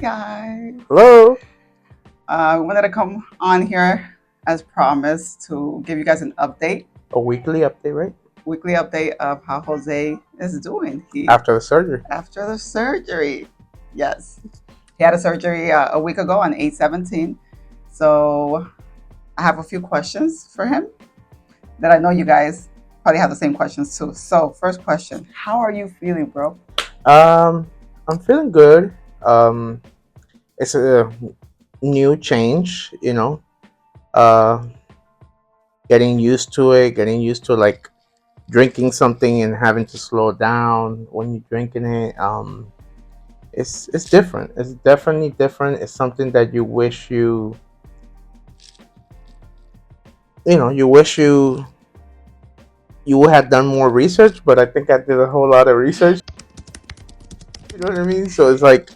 guys. Hello. I wanted to come on here as promised to give you guys an update, A weekly update, right? weekly update of how Jose is doing. He After the surgery. After the surgery. Yes, he had a surgery a week ago on 8/17. So I have a few questions for him that I know you guys probably have the same questions too. So first question: how are you feeling, bro? Um, I'm feeling good. Um, it's a new change, Uh, getting used to it, getting used to like drinking something and having to slow down when you're drinking it. It's different. It's definitely different. It's something that you wish you wish you had done more research, but I think I did a whole lot of research. You know what I mean? So it's like,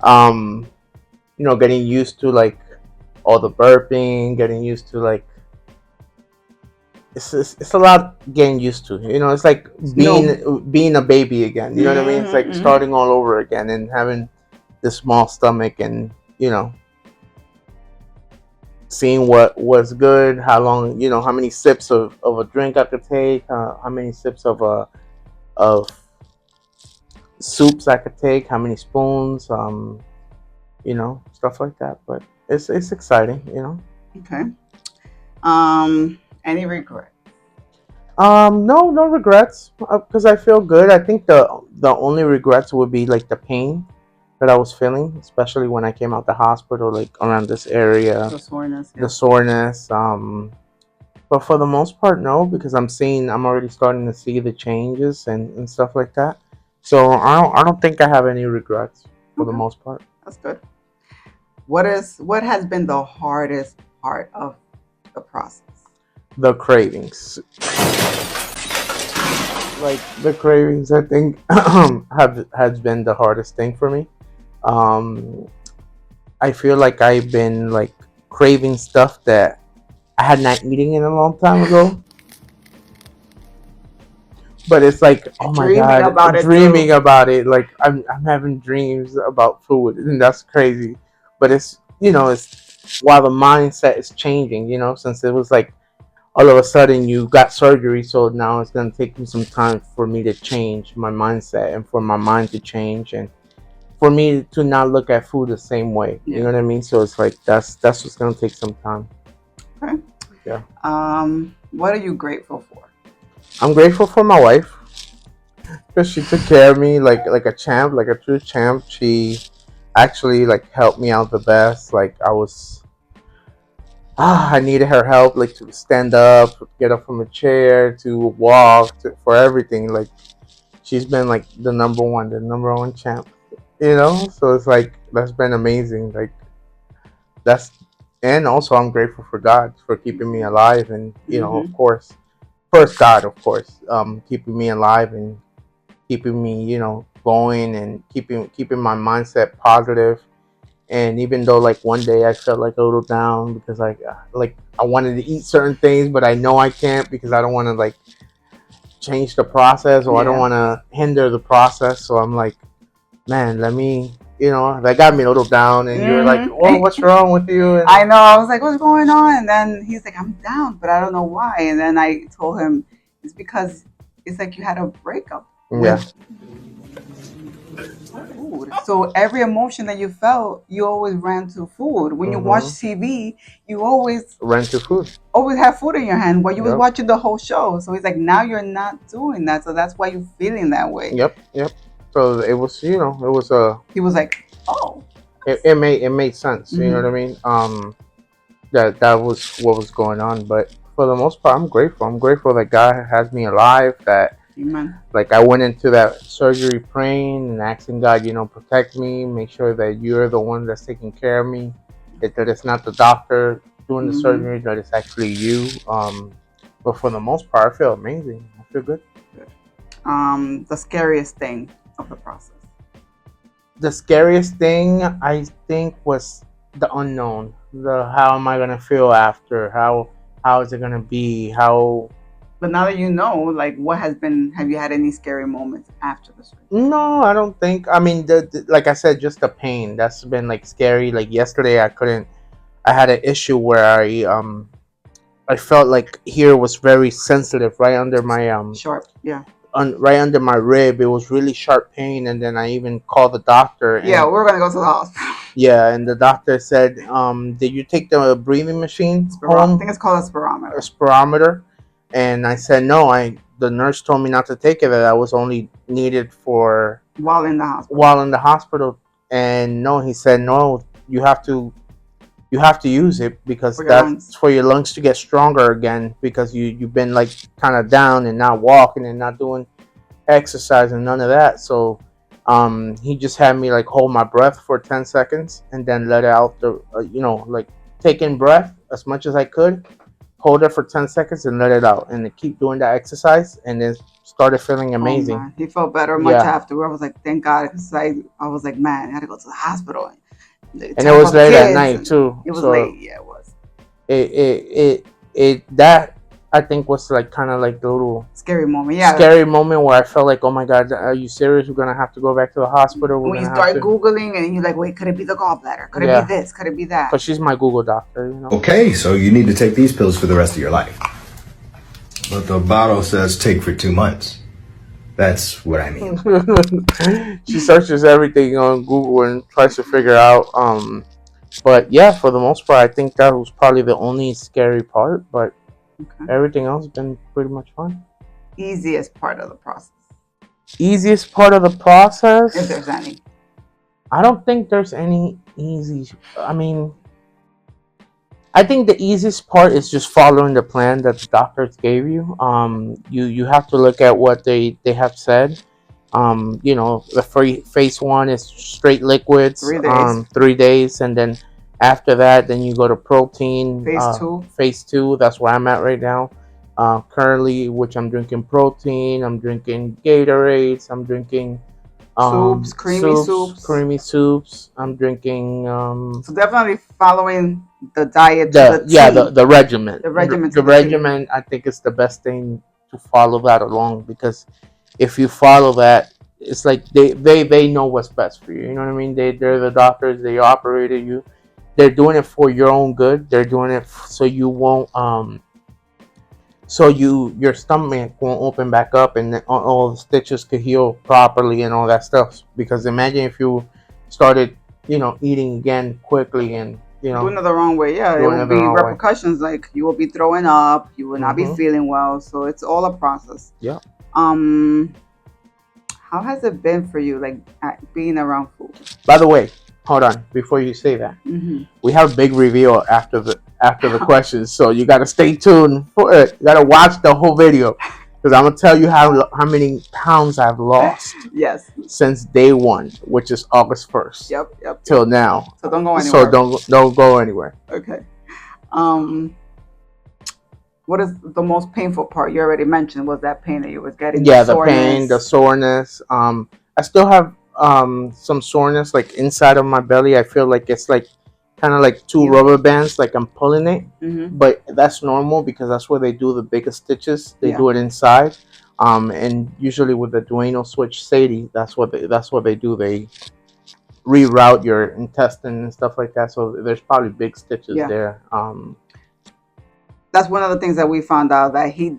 um, getting used to like all the burping, getting used to like it's a lot getting used to. It's like No. being a baby again. You know what I mean? It's like Mm-hmm. starting all over again and having this small stomach and seeing what was good, how long, how many sips of a drink I could take, how many sips of soups I could take, how many spoons, stuff like that. But it's exciting. Okay. Any regret? No regrets because I feel good. I think the only regrets would be like the pain that I was feeling, especially when I came out the hospital, like around this area, The soreness, the yeah. soreness. But for the most part, no, because I'm already starting to see the changes and stuff like that. So I don't think I have any regrets for the Okay, most part. that's good. What has been the hardest part of the process? The cravings, like the cravings, I think have has been the hardest thing for me. Um, I feel like I've been like craving stuff that I had not eaten in a long time ago. But it's like, oh my Dreaming god, about it too. dreaming about it. Like I'm having dreams about food, and that's crazy. But it's while the mindset is changing. Since it was like all of a sudden you got surgery, so now it's gonna take me some time for me to change my mindset and for my mind to change and for me to not look at food the same way. You Yeah. know what I mean? So it's like that's what's gonna take some time. Okay. Yeah. What are you grateful for? I'm grateful for my wife because she took care of me like a champ, like a true champ. She actually like helped me out the best. Like I needed her help, like to stand up, get up from a chair, to walk, for everything. Like she's been like the number one champ. So it's like that's been amazing. Like that's and also I'm grateful for God for keeping me alive and Mm-hmm. of course first God of course keeping me alive and keeping me going and keeping my mindset positive. And even though like one day I felt like a little down because like I wanted to eat certain things but I know I can't because I don't want to like change the process or I don't Yeah. want to hinder the process, so I'm like, man, let me, that got me a little down. And you were like, well, what's Mm-hmm. wrong with you? And I know. I was like, "What's going on?" And then he's like, "I'm down, but I don't know why." And then I told him it's because it's like you had a breakup yeah, with food. So every emotion that you felt, you always ran to food. When you watch mm-hmm. TV, you always Rent to food. have food in your hand while you was Yep, watching the whole show. So he's like, now you're not doing that. So that's why you're feeling that way. yep. So it was, it was a, He was like, oh. it made sense. You know what Mm-hmm. I mean? That was what was going on. But for the most part, I'm grateful. I'm grateful that God has me alive. That Amen. like I went into that surgery praying and asking God, protect me, make sure that you're the one that's taking care of me, that it's not the doctor doing the Mm-hmm. surgery, that it's actually you. But for the most part, I feel amazing. I feel good. Good. The scariest thing of the process. The scariest thing I think was the unknown. The how am I gonna feel after? How is it gonna be? How But now that you know, like, what has been? Have you had any scary moments after the surgery? No, I don't think. I mean, like I said, just the pain that's been like scary. Like yesterday, I couldn't. I had an issue where I felt like here was very sensitive, right under my Sharp, yeah. right under my rib. It was really sharp pain, and then I even called the doctor, Yeah, and we're gonna go to the hospital. yeah, and the doctor said, "Did you take the breathing machine I home, think it's called a a spirometer. spirometer?" And I said, "No, I." The nurse told me not to take it. That I was only needed for While in the hospital. while in the hospital. And no, he said, "No, you have to use it because For your lungs. that's for your lungs to get stronger again because you've been like kind of down and not walking and not doing exercise and none of that." So he just had me like hold my breath for 10 seconds and then let out the like take in breath as much as I could, hold it for 10 seconds and let it out, and then keep doing that exercise, and then started feeling Oh amazing. man, he felt better much Yeah. after. I was like, thank God, because I was like, man, I had to go to the hospital. And it Talk was about the late at kids, night and too, it was late. so Yeah, it was that I think was like kind of like the little scary moment. Yeah, scary moment where I felt like, oh my god, are you serious? We're gonna have to go back to the hospital. We're when you gonna have start to. googling and you're like, wait, could it be the gallbladder? Could it be Yeah, this? Could it be that? because she's my Google doctor, you know. Okay, so you need to take these pills for the rest of your life. But the bottle says take for 2 months. That's what I mean. She searches everything on Google and tries to figure out. But yeah, for the most part, I think that was probably the only scary part. But Okay. everything else has been pretty much fun. Easiest part of the process, Easiest part of the if process? there's any. I don't think there's any easy. I mean, I think the easiest part is just following the plan that the doctors gave you. You have to look at what they have said. The free phase one is straight liquids, 3 days. 3 days, and then after that, then you go to protein. Phase two, Phase two, that's where I'm at right now. Currently, which I'm drinking protein. I'm drinking Gatorades. I'm drinking soups, creamy soups. creamy soups. I'm drinking So definitely following the diet to the T. the regimen. The regimen to The the T. regimen, I think it's the best thing to follow that along because if you follow that, it's like they know what's best for you. You know what I mean? They're the doctors. They operated you. They're doing it for your own good. They're doing it so you won't so your stomach won't open back up and all the stitches could heal properly and all that stuff. Because imagine if you started eating again quickly and Doing it the wrong way, yeah, it doing will it the be wrong way. repercussions. Like you will be throwing up, you will not be feeling well. So it's all a process. Yeah. Um, how has it been for you, like being around food? By the way, hold on before you say that. Mm-hmm. We have a big reveal after the questions, so you gotta stay tuned for it. You gotta watch the whole video because I'm gonna tell you how many pounds I've lost. Yes. Since day one, which is August 1st. Yep. Till now. So don't go anywhere. So don't go anywhere. Okay. What is the most painful part? You already mentioned was that pain that you was getting. Yeah, the pain, the soreness. I still have some soreness like inside of my belly. I feel like it's like kind of like two rubber bands, like I'm pulling it. Mm-hmm. But that's normal because that's where they do the biggest stitches. They do it inside. And usually with the duodenal switch Sadie, that's what they do. They reroute your intestine and stuff like that. So there's probably big stitches there. That's one of the things that we found out that you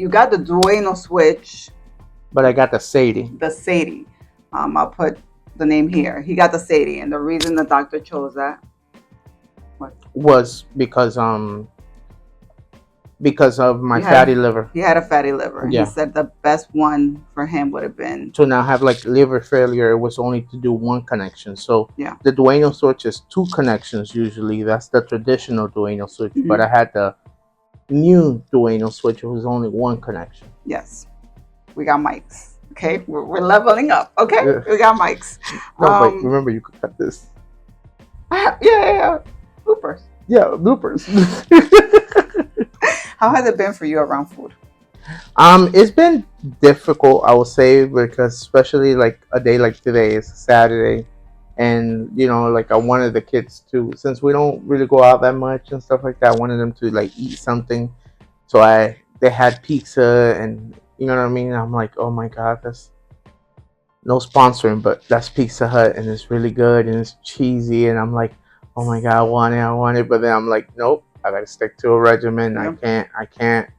got the duodenal switch, but I got the Sadie. The Sadie. I'll put the name here. He got the Sadie, and the reason the doctor chose that was because of my fatty liver. He had a fatty liver. Yeah. He said the best one for him would have been to now have like liver failure. It was only to do one connection. So yeah, the duodenal switch is two connections usually. That's the traditional duodenal switch. Mm-hmm. But I had the new duodenal switch. It was only one connection. Yes, we got mics. Okay, we're leveling up. Okay, yeah. We got mics. No, but remember you could cut this. Yeah. Bloopers. Yeah, bloopers. How has it been for you around food? It's been difficult, I would say, because especially like a day like today is Saturday, and like I wanted the kids to, since we don't really go out that much and stuff like that, I wanted them to like eat something. So they had pizza, and you know what I mean. I'm like, oh my god, that's no sponsoring, but that's Pizza Hut, and it's really good, and it's cheesy, and I'm like, oh my god, I want it, but then I'm like, nope, I gotta stick to a regimen. Yep. I can't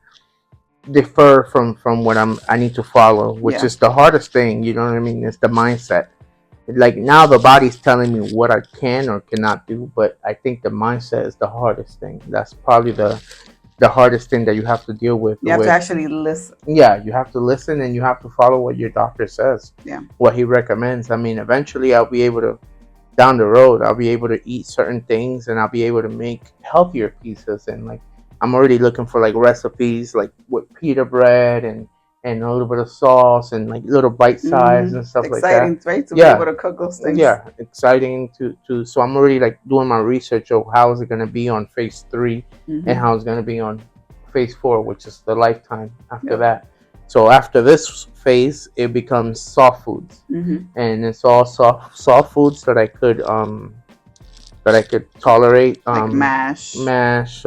defer from what I need to follow, which Yeah. is the hardest thing. You know what I mean? It's the mindset. Like now, the body's telling me what I can or cannot do, but I think the mindset is the hardest thing. That's probably the hardest thing that you have to deal with. You have to actually listen. Yeah, you have to listen and you have to follow what your doctor says. Yeah. What he recommends. I mean, eventually I'll be able to, down the road, I'll be able to eat certain things and I'll be able to make healthier pizzas. And like, I'm already looking for like recipes like with pita bread and a little bit of sauce and like little bite size and stuff like that. Exciting, right? To be Yeah, able to cook those things. yeah, exciting to. So I'm already like doing my research of how is it going to be on phase 3 and how it's going to be on phase 4, which is the lifetime after Yep. that. So after this phase, it becomes soft foods, and it's all soft foods that I could tolerate. Like mash. Mash,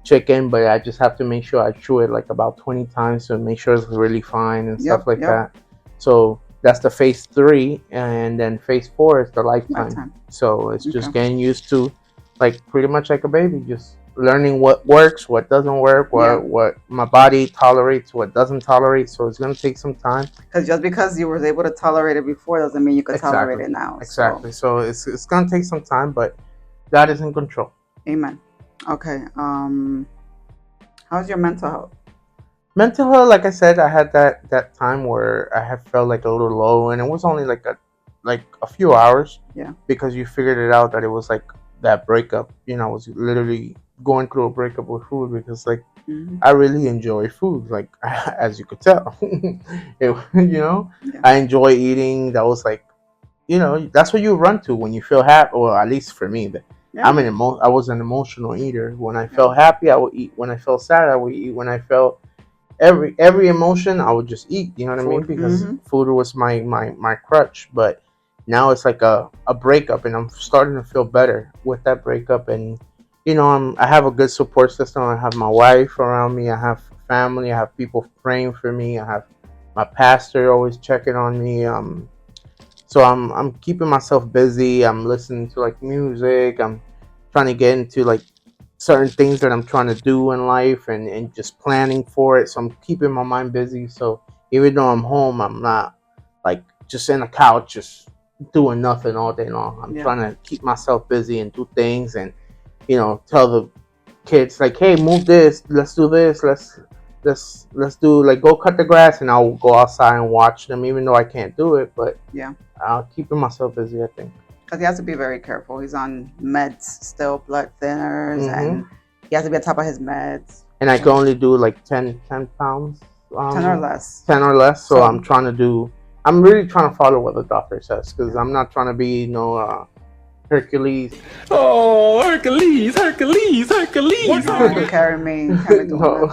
chicken, but I just have to make sure I chew it like about 20 times to make sure it's really fine and stuff like that. So that's the phase 3, and then phase 4 is the lifetime. So it's just getting used to, like pretty much like a baby, just learning what works, what doesn't work, what my body tolerates, what doesn't tolerate. So it's gonna take some time. Because just because you were able to tolerate it before doesn't mean you could tolerate it now. Exactly. So it's gonna take some time, but God is in control. Amen. Okay. How's your mental health? Mental health, like I said, I had that time where I had felt like a little low, and it was only like a few hours. Yeah. Because you figured it out that it was like that breakup. You know, I was literally going through a breakup with food because like I really enjoy food, like as you could tell. I enjoy eating. That was like, that's what you run to when you feel happy, or at least for me. I was an emotional eater. When I felt happy, I would eat. When I felt sad, I would eat. When I felt every emotion, I would just eat. You know what I mean? Because food was my crutch. But now it's like a breakup, and I'm starting to feel better with that breakup. And I have a good support system. I have my wife around me. I have family. I have people praying for me. I have my pastor always checking on me. So I'm keeping myself busy. I'm listening to like music. I'm trying to get into like certain things that I'm trying to do in life and just planning for it. So I'm keeping my mind busy. So even though I'm home, I'm not like just in the couch just doing nothing all day long. I'm trying to keep myself busy and do things and tell the kids like, hey, move this, let's do this, let's do like go cut the grass, and I'll go outside and watch them even though I can't do it, but I'll keeping myself busy, I think. Because he has to be very careful. He's on meds still, blood thinners, and he has to be on top of his meds. And I can only do like 10 pounds. 10 or less. 10 or less. So I'm really trying to follow what the doctor says, because I'm not trying to be Hercules. Oh, Hercules. Carry me. No.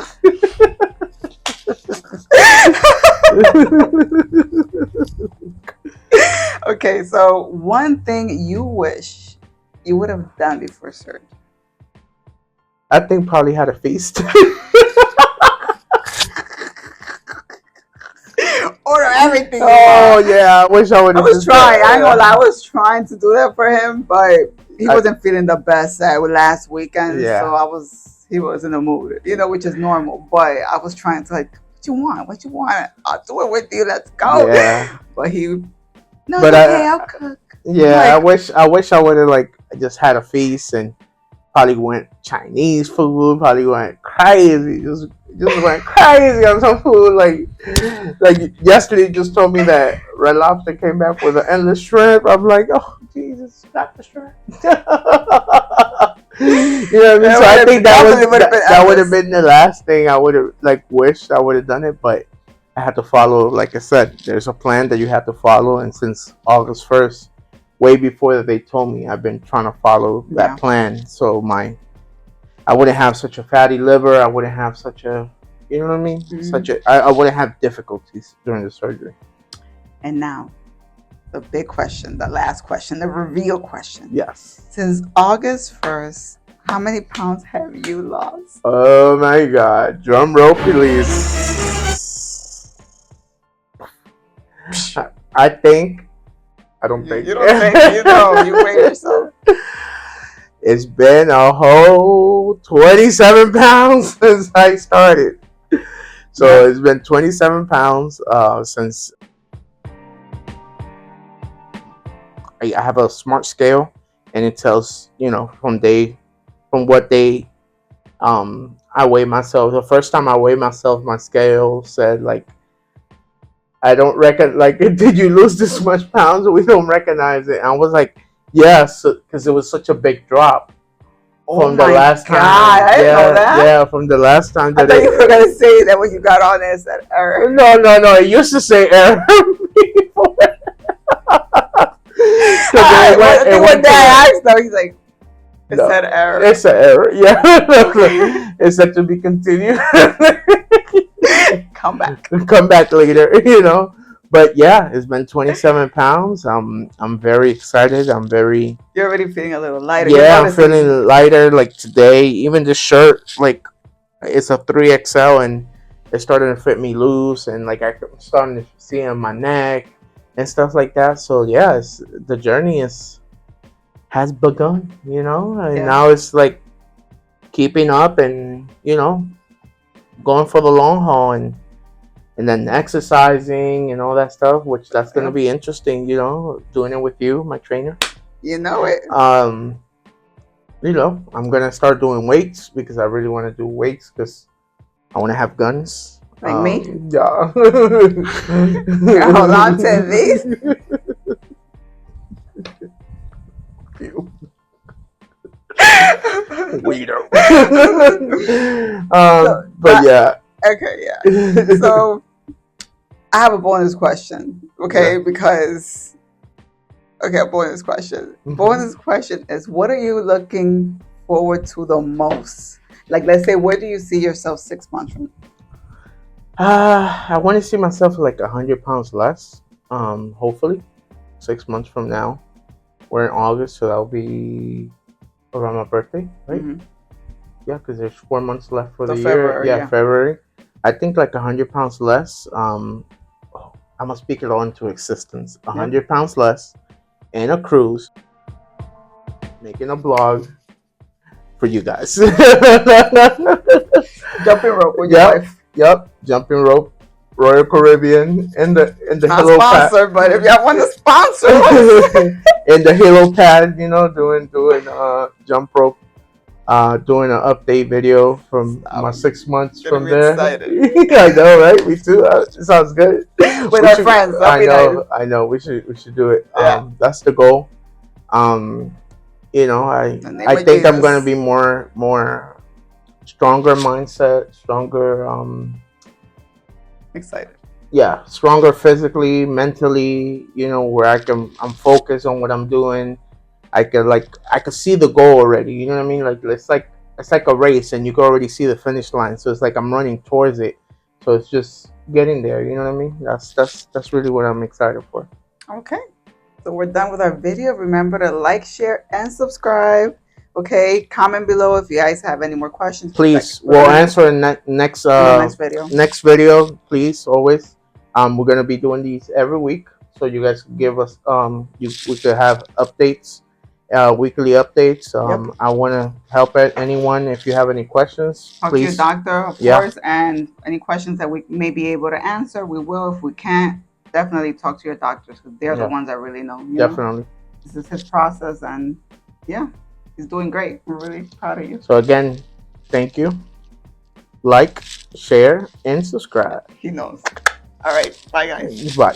Okay, so one thing you wish you would have done before surgery? I think probably had a feast. Order everything. Oh yeah, I wish I would have. I was trying. I ain't gonna lie, I was trying to do that for him, but he wasn't feeling the best last weekend. Yeah. So he was in the mood, which is normal. But I was trying to like, what you want? I'll do it with you. Let's go. Yeah. But but okay, I'll cook. Yeah, I wish I would have like just had a feast and probably went Chinese food. Probably went crazy. Just went crazy on some food. Like yesterday, just told me that Red Lobster came back with an endless shrimp. I'm like, oh Jesus, not the shrimp. You know what I mean? So I think that would have been the last thing I would have wished I would have done it, but I had to follow. Like I said, there's a plan that you have to follow, and since August 1st, way before that they told me, I've been trying to follow that plan. So I wouldn't have such a fatty liver. I wouldn't have such a, you know what I mean? I wouldn't have difficulties during the surgery. And now, the big question, the last question, the reveal question. Yes. Since August 1st, How many pounds have you lost? Oh my God! Drum roll, please. I think. I don't think. You don't think, you weigh yourself. It's been a whole 27 pounds since I started. So Yeah. it's been 27 pounds since I have a smart scale, and it tells from what day I weigh myself. The first time I weighed myself, my scale said like I don't reckon like did you lose this much pounds? We don't recognize it. And I was like, yes, because it was such a big drop Oh from the my last God, time. I didn't know that. Yeah, from the last time I that thought you were it. gonna say that when you got on it, it said error. No. It used to say error before. Because Alright, well, I think one day I asked though, he's like, it no, said error. it's an error. Yeah, Okay. it's set to be continued. Come back. Come back later, But yeah, it's been 27 pounds. I'm very excited. You're already feeling a little lighter. You're Yeah, I'm noticing. feeling lighter. Like today, even this shirt, like it's a 3XL, and it's starting to fit me loose, and like I'm starting to see on my neck and stuff like that. So yeah, the journey has begun, and Yeah. now it's like keeping up and going for the long haul and then exercising and all that stuff, which that's gonna be interesting, doing it with you, my trainer. You know it. I'm gonna start doing weights because I really want to do weights because I want to have guns. Like me? Yeah. Hold on to these. Weirdo. So, but yeah. Okay, yeah. So I have a bonus question, okay? Yeah. Because a bonus question. Mhm. Bonus question is, what are you looking forward to the most? Like, let's say, where do you see yourself 6 months from now? I want to see myself like 100 pounds less. Hopefully, 6 months from now. We're in August, so that'll be around my birthday, right? Mhm. Yeah, because there's 4 months left for So the February, year. yeah. February. I think like 100 pounds less. I'm gonna speak it all into existence. 100 pounds less, and a cruise, making a blog for you guys. Jumping rope with your wife. Yep, jumping rope, Royal Caribbean, and the Not Halo pad. sponsored, but if y'all want to sponsor us. In the Halo pad, doing jump rope, doing an update video from my 6 months Getting from me there. excited. I know, right? Me too. It sounds good. With our friends, that'll be nice. I know. We should do it. Yeah. That's the goal. I In the name I of think I'm Jesus. gonna be more stronger mindset, stronger Excited. yeah, stronger physically, mentally, where I'm focused on what I'm doing. I could see the goal already, you know what I mean? Like it's like a race and you can already see the finish line. So it's like I'm running towards it. So it's just getting there, you know what I mean? That's really what I'm excited for. Okay. So we're done with our video. Remember to like, share, and subscribe. Okay. Comment below if you guys have any more questions. Please, we'll answer in next video. next video. Please, always. We're gonna be doing these every week, so you guys can give us we could have updates, weekly updates. I want to help anyone if you have any questions. Talk Please. to your doctor, of course, and any questions that we may be able to answer, we will. If we can't, definitely talk to your doctors because they're the ones that really know. Definitely. This is his process, and yeah, he's doing great. We're really proud of you. So again, thank you. Like, share, and subscribe. He knows. All right. Bye, guys. Bye.